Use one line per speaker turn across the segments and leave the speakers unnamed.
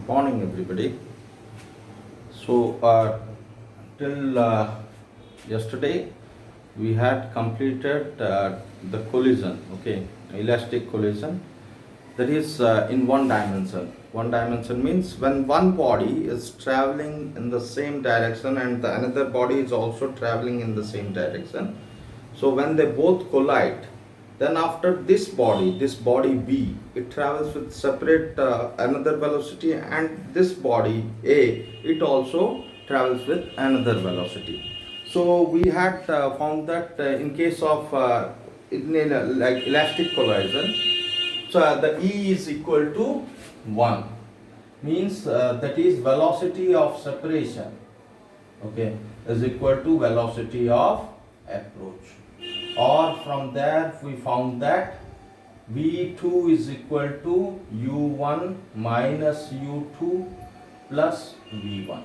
Morning, everybody. So, till yesterday, we had completed the collision, okay, elastic collision. That is in one dimension. One dimension means when one body is traveling in the same direction and the another body is also traveling in the same direction. So, when they both collide, then after this body B, it travels with separate another velocity, and this body A, it also travels with another velocity. So we had found that in case of like elastic collision, so the E is equal to 1, means that is velocity of separation, okay, is equal to velocity of approach. Or from there we found that V2 is equal to U1 minus U2 plus V1.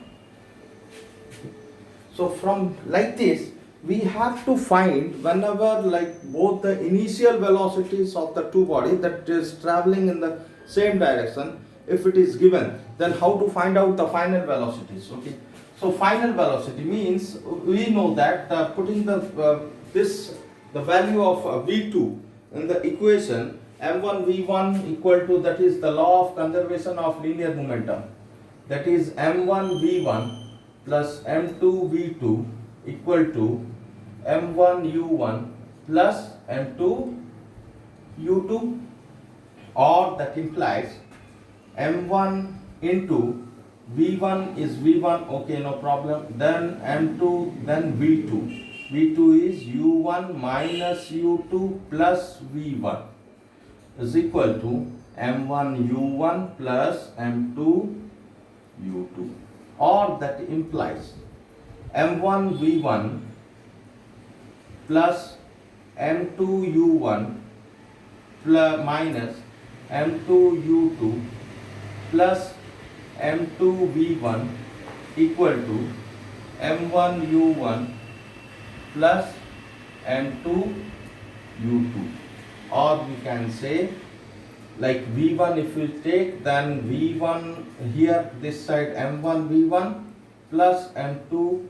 So from like this, we have to find whenever like both the initial velocities of the two bodies that is traveling in the same direction, if it is given, then how to find out the final velocities, okay. So final velocity means we know that putting the value of V2 in the equation, m1 v1 equal to, that is the law of conservation of linear momentum, that is m1 v1 plus m2 v2 equal to m1 u1 plus m2 u2, or that implies m1 into v1 is v1, okay, no problem, then m2, then v2 is u1 minus u2 plus v1 is equal to m1 u1 plus m2 u2, or that implies m1 v1 plus m2 u1 plus minus m2 u2 plus m2 v1 equal to m1 u1 plus m2 u2, or we can say like v1, if we take, then v1 here this side m1 v1 plus m2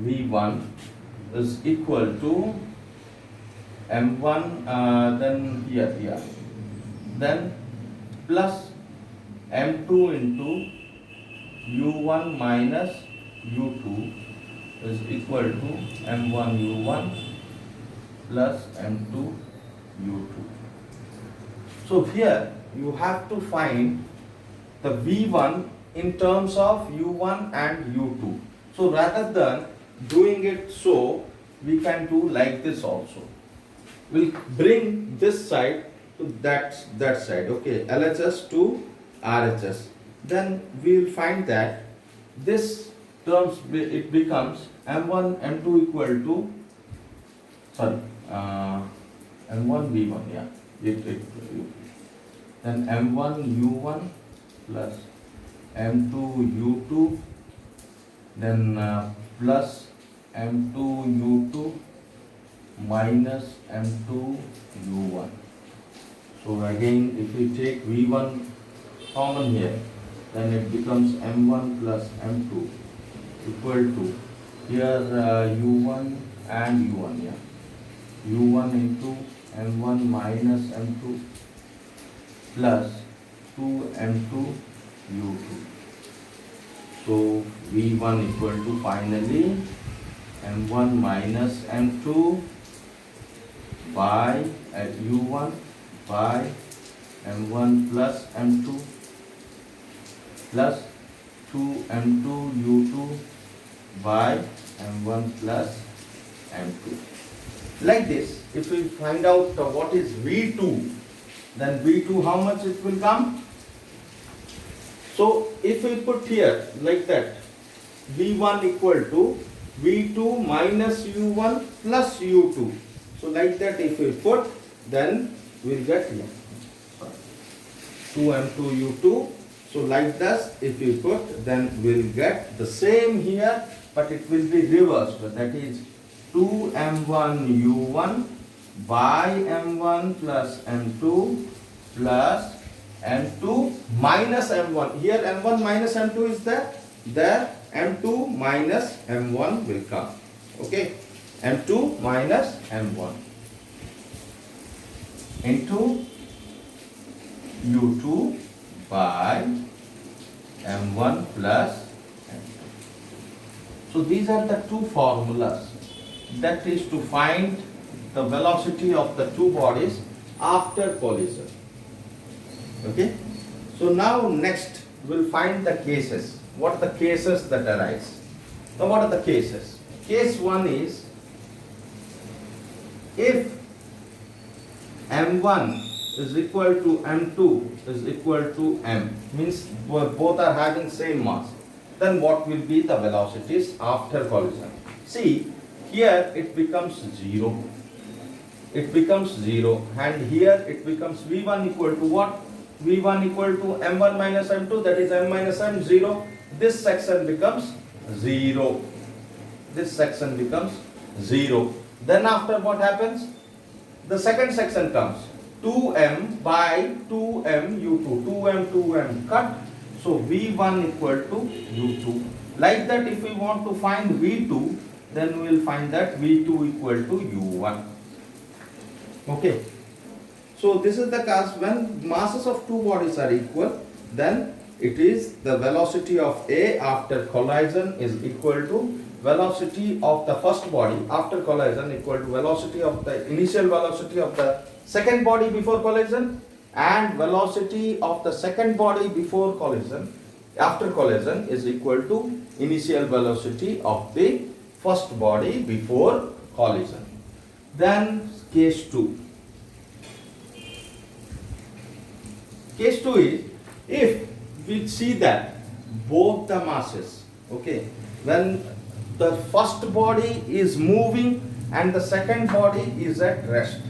v1 is equal to m1 then here then plus m2 into u1 minus u2 is equal to m1 u1 plus m2 u2. So here you have to find the v1 in terms of u1 and u2. So rather than doing it so, we can do like this also. We'll bring this side to that side, okay, LHS to RHS. Then we will find that this terms, it becomes m1 m2 equal to, sorry, m1 v1, yeah, then m1 u1 plus m2 u2, then plus m2 u2 minus m2 u1. So again, if we take v1 common here, then it becomes m1 plus m2 equal to here u1 and u1, yeah, u1 into m1 minus m2 plus 2m2 u2. So v1 equal to finally m1 minus m2 by u1 by m1 plus m2 plus 2m2 u2 by m1 plus m2. Like this, if we find out what is v2, then v2 how much it will come? So if we put here like that, v1 equal to v2 minus u1 plus u2. So like that if we put, then we'll get here 2m2 u2. So like this if we put, then we'll get the same here, but it will be reversed. That is 2m1 u1 by m1 plus m2 plus m2 minus m1. Here m1 minus m2 is there. There m2 minus m1 will come. Okay, m2 minus m1 into u2 by m1 plus m2. So these are the two formulas. That is to find the velocity of the two bodies after collision. Okay. So now next we'll find the cases. What are the cases that arise? Now what are the cases? Case 1 is if m1 is equal to m2 is equal to m, means both are having same mass, then what will be the velocities after collision? See, here it becomes 0. It becomes 0, and here it becomes v1 equal to what? v1 equal to m1 minus m2, that is m minus m, 0. This section becomes 0. This section becomes 0. Then after what happens? The second section comes 2m by 2m u2. 2m cut. So v1 equal to u2. Like that, if we want to find v2, then we will find that v2 equal to u1. Okay. So this is the case when masses of two bodies are equal, then it is the velocity of A after collision is equal to velocity of the first body after collision equal to velocity of the initial velocity of the second body before collision, and velocity of the second body before collision after collision is equal to initial velocity of the first body before collision. Then case 2. Case 2 is if we see that both the masses, okay, when the first body is moving and the second body is at rest.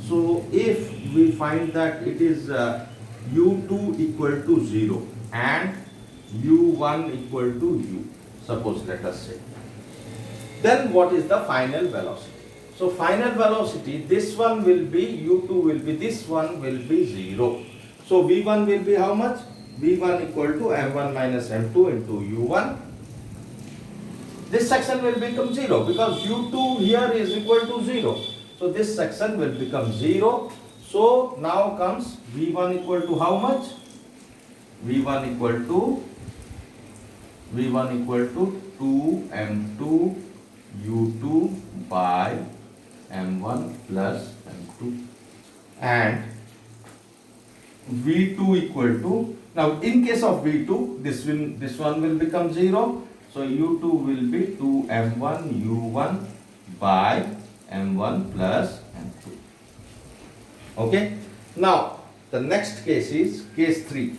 So if we find that it is u2 equal to 0 and u1 equal to u, suppose let us say, then what is the final velocity? So final velocity, this one will be u2 will be, this one will be 0. So v1 will be how much? v1 equal to m1 minus m2 into u1. This section will become 0 because u2 here is equal to 0. So this section will become 0. So now comes v1 equal to how much? v1 equal to 2m2 u2 by m1 plus m2, and v2 equal to, now in case of v2 this one will become 0. So u2 will be 2m1 u1 by m1 plus m2. Okay. Now the next case is case 3.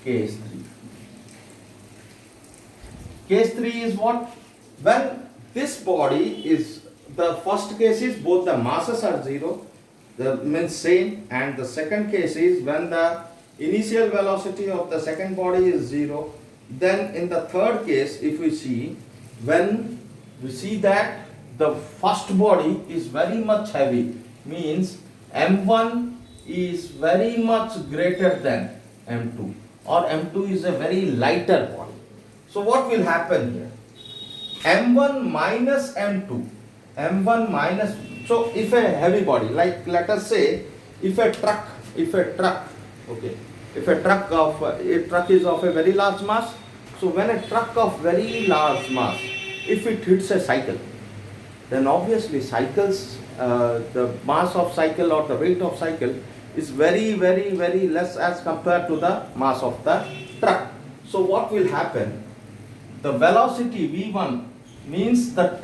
Case 3 is what? When this body is, the first case is both the masses are 0, the means same, and the second case is when the initial velocity of the second body is 0. Then in the third case, if we see, when we see that the first body is very much heavy, means m1 is very much greater than m2, or m2 is a very lighter body. So what will happen here? m1 minus m2, m1 minus, so if a heavy body, like let us say if a truck, okay, if a truck is of a very large mass, so when a truck of very large mass, if it hits a cycle, then obviously cycles, the mass of cycle or the weight of cycle is very less as compared to the mass of the truck. So what will happen? The velocity v1 means the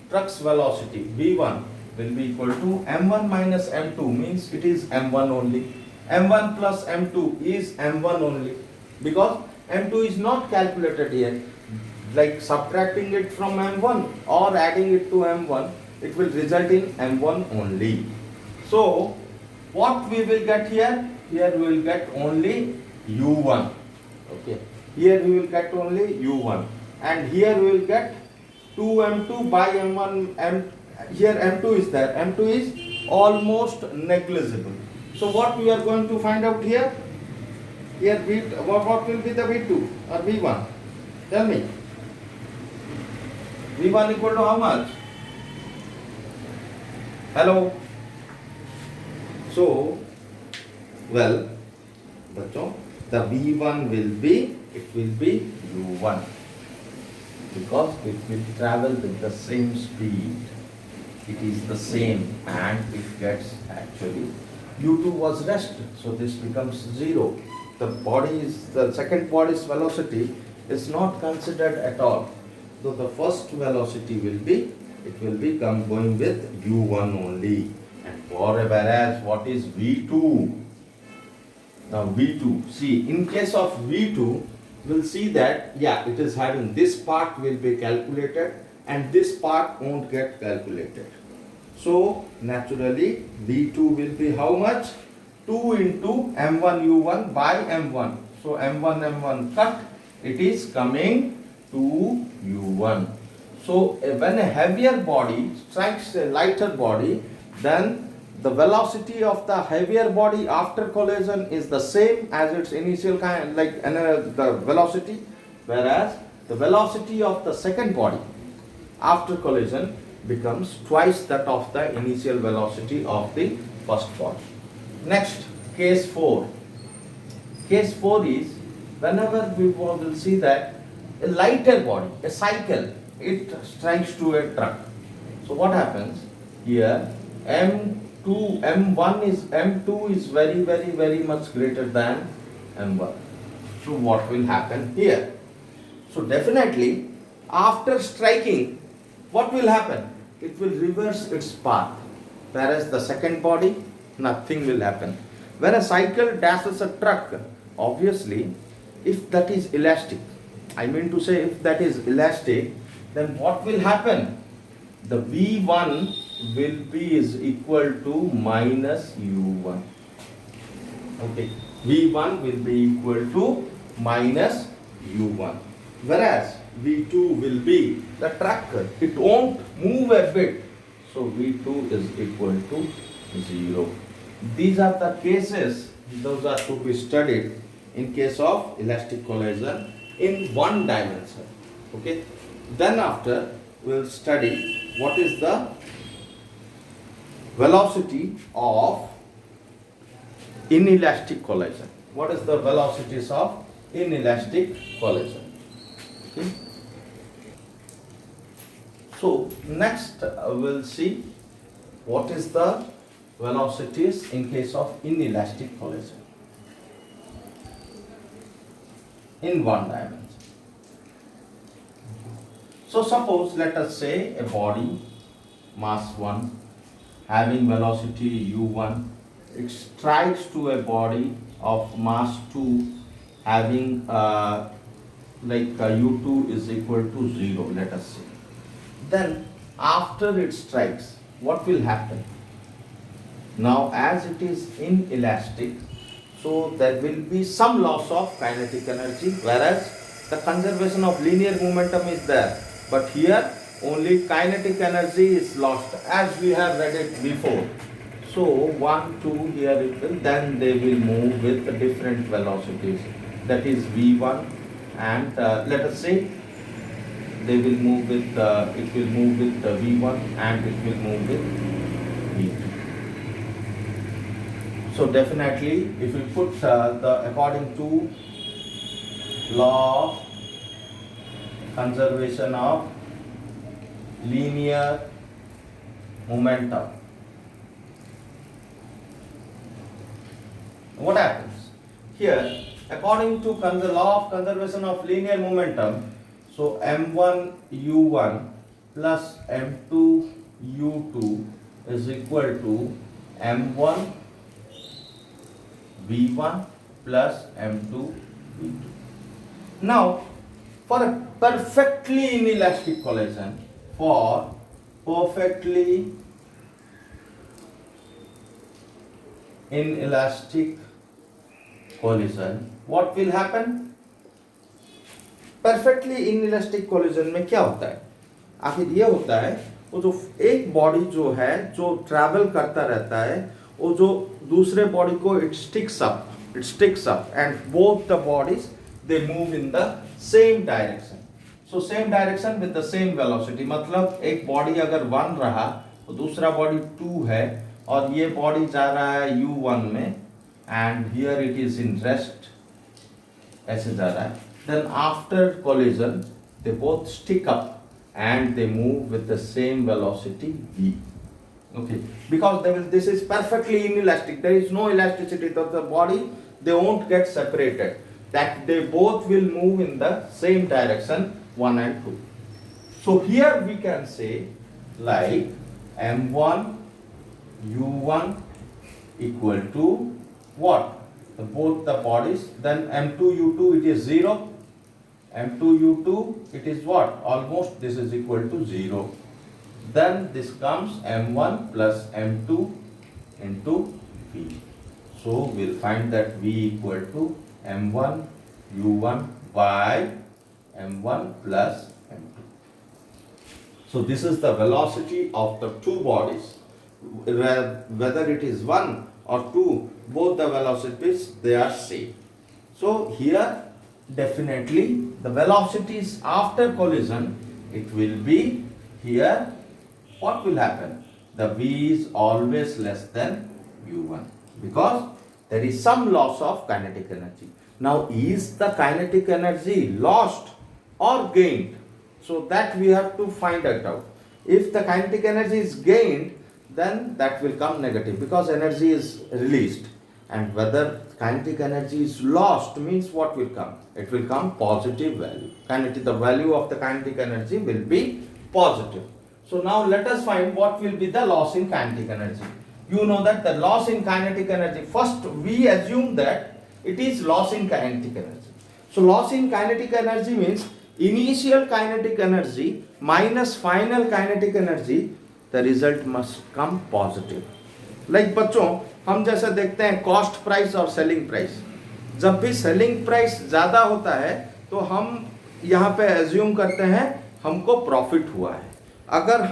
truck's velocity v1 will be equal to m1 minus m2, means it is m1 only. m1 plus m2 is m1 only, because m2 is not calculated here. Like subtracting it from m1 or adding it to m1, it will result in m1 only. So what we will get here? Here we will get only u1. Okay. Here we will get only u1, and here we will get 2m2 by m1. Here m2 is there. m2 is almost negligible. So what we are going to find out here? Here what will be the V2 or V1? Tell me. V1 equal to how much? Hello. So, well, बच्चों, the V1 will be U1 because it will travel with the same speed. It is the same and it gets actually U2 was rest, so this becomes 0. The second body's velocity is not considered at all. So the first velocity will be going with U1 only. And whereas what is V2? Now V2, see, in case of V2, we'll see that, yeah, it is having this part will be calculated and this part won't get calculated. So naturally V2 will be how much? 2 into M1 U1 by M1. So M1 M1 cut, it is coming to U1. So when a heavier body strikes a lighter body, then the velocity of the heavier body after collision is the same as its initial the velocity, whereas the velocity of the second body after collision becomes twice that of the initial velocity of the first body. Next, case 4. Case 4 is whenever we will see that a lighter body, a cycle, it strikes to a truck. So what happens here? M2 is very much greater than M1. So what will happen here? So definitely after striking, what will happen? It will reverse its path. Whereas the second body, nothing will happen. When a cycle dashes a truck, obviously, if that is elastic, I mean to say if that is elastic, then what will happen? The V1 will be is equal to minus U1. Okay, V1 will be equal to minus U1. Whereas V2 will be the truck, it won't move a bit. So V2 is equal to 0. These are the cases, those are to be studied in case of elastic collision in one dimension. Okay. Then after we will study what is the velocity of inelastic collision. What is the velocities of inelastic collision? Okay. So next we will see what is the velocities in case of inelastic collision in one dimension. So suppose let us say a body mass 1 having velocity u1, it strikes to a body of mass 2 having u2 is equal to 0, let us say. Then after it strikes, what will happen? Now as it is inelastic, so there will be some loss of kinetic energy, whereas the conservation of linear momentum is there. But here only kinetic energy is lost, as we have read it before. So 1, 2 here it will, then they will move with different velocities. That is V1 and let us say they will move with, it will move with V1 and it will move with V2. So definitely if we put according to law of conservation of linear momentum, what happens? Here, according to the law of conservation of linear momentum, so m1 u1 plus m2 u2 is equal to m1 v1 plus m2 v2. Now, for a perfectly inelastic collision, for perfectly inelastic collision, what will happen? Perfectly inelastic collision में क्या होता है? आखिर ये होता है वो जो एक बॉडी जो है जो ट्रैवल करता रहता है, वो जो दूसरे बॉडी को it sticks up, it sticks up, and both the bodies they move in the same direction. So same direction with the same velocity. मतलब एक बॉडी अगर 1 रहा तो दूसरा बॉडी 2 है, और ये बॉडी जा रहा है u1 में, and here it is in rest, ऐसे जा रहा है. Then after collision they both stick up and they move with the same velocity v. Okay, because this is perfectly inelastic. There is no elasticity of the body. They won't get separated. That they both will move in the same direction, 1 and 2. So here we can say like m1 u1 equal to what? Both the bodies. Then m2 u2 it is 0. m2 u2 it is what? Almost this is equal to 0. Then this comes m1 plus m2 into v. So we'll find that v equal to m1 u1 by m1 plus m2. So this is the velocity of the two bodies. Whether it is 1 or 2, both the velocities they are same. So here definitely the velocities after collision, it will be here. What will happen? The v is always less than u1 because there is some loss of kinetic energy. Now is the kinetic energy lost or gained? So that we have to find it out. If the kinetic energy is gained, then that will come negative because energy is released. And whether kinetic energy is lost means what will come? It will come positive value. The value of the kinetic energy will be positive. So now let us find what will be the loss in kinetic energy. You know that the loss in kinetic energy, first we assume that it is loss in kinetic energy. So loss in kinetic energy means initial kinetic energy minus final kinetic energy, the result must come positive. Like बच्चों हम जैसे देखते हैं cost price और selling price. जब भी selling price ज़्यादा होता है तो हम यहाँ पे एज्यूम करते हैं हमको प्रॉफिट हुआ है. अगर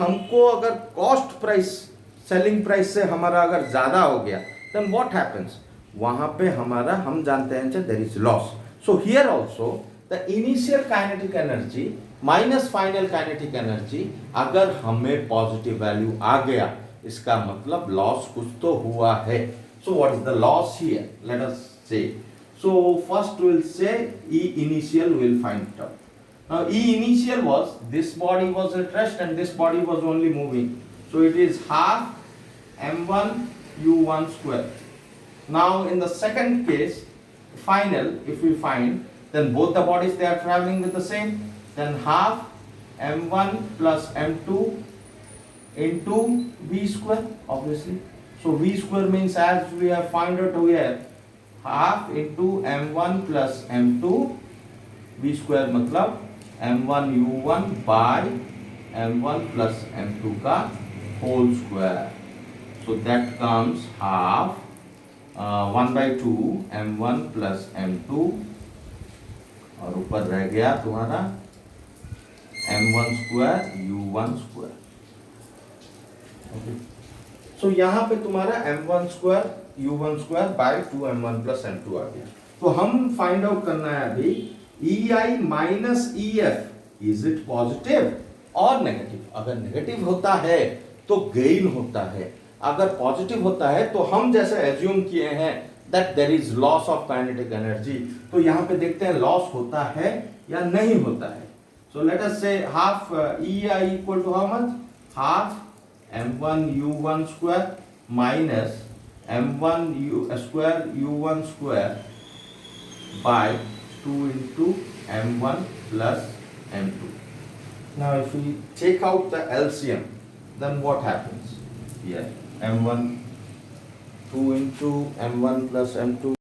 कॉस्ट प्राइस सेलिंग प्राइस से हमारा अगर ज़्यादा हो गया देन व्हाट हैपेंस, वहाँ पे हमारा हम जानते हैं there is loss. So here also the initial kinetic energy minus final kinetic energy, अगर हमें पॉजिटिव वैल्यू आ गया इसका मतलब लॉस कुछ तो हुआ है. So what is the loss here? Let us say. So first will say E initial will find it out. Now E initial was this body was at rest and this body was only moving. So it is half m1 u1 square. Now in the second case, final, if we find, then both the bodies they are traveling with the same. Then half m1 plus m2 into v square, obviously. So v square means as we have found out here, half into m1 plus m2, v square मतलब m1 u1 by m1 plus m2 का whole square. So that comes half 1 by 2 m1 plus m2 और ऊपर रह गया तुम्हारा m1 square u1 square. Okay. So यहाँ पे तुम्हारा m1 square u1 square by 2 m1 plus m2 आ गया. तो हम फाइंड आउट करना है अभी EI minus EF is it positive और नेगेटिव. अगर नेगेटिव होता है तो गेन होता है, अगर पॉजिटिव होता है तो हम जैसे एज्यूम किए हैं that there is loss of kinetic energy. तो यहाँ पे देखते हैं लॉस होता है या नहीं होता है. सो let us say half EI equal to how much? Half m1 u1 square minus m1 square u1 square by 2 into m1 plus m2. Now if we take out the LCM, then what happens? Here m1 2 into m1 plus m2